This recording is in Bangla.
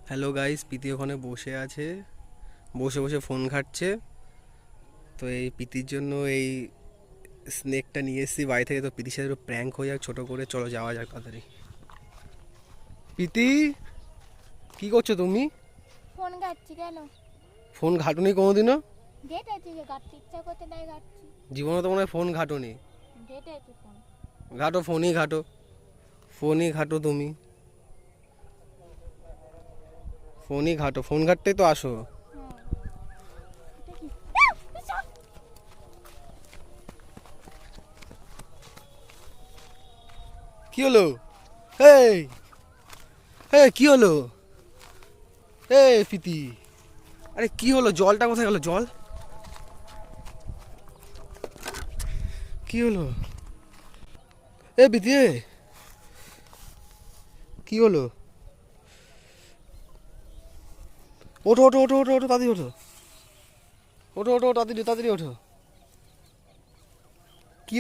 হ্যালো গাইস, প্রীতি ওখানে বসে আছে, বসে বসে ফোন ঘাঁটছে। তো এই প্রীতির জন্য এই স্নেকটা নিয়ে এসেছি বাড়ি থেকে। তো প্রীতির সাথে প্র্যাঙ্ক হয়ে যাক ছোটো করে, চলো যাওয়া যাক তাড়াতাড়ি। প্রীতি, কি করছো তুমি? ফোন ঘাটছি কেন? ফোন ঘাটুনি কোনোদিনও? ঘেটেছি, যে ঘাটতে ইচ্ছা করতে তাই ঘাটছি। জীবনে তো মনে হয় ফোন ঘাটোনি। ঘেটেছি ফোন। ঘাটো, ফোনই ঘাটো, ফোনই ঘাটো তুমি, ফোনই ঘাটো, ফোন ঘাটতেই তো আসো। হ্যাঁ, এটা কি? কি হলো? এই এই কি হলো? এই প্রীতি, আরে কি হলো? জলটা কোথায় গেল? জল কি হলো? এ প্রীতি, কি হলো? ওঠো ওঠো ওঠো ওঠো ওঠো, তাড়াতাড়ি ওঠো, ওঠো ওঠো ওঠো, তাড়াতাড়ি তাড়াতাড়ি ওঠো।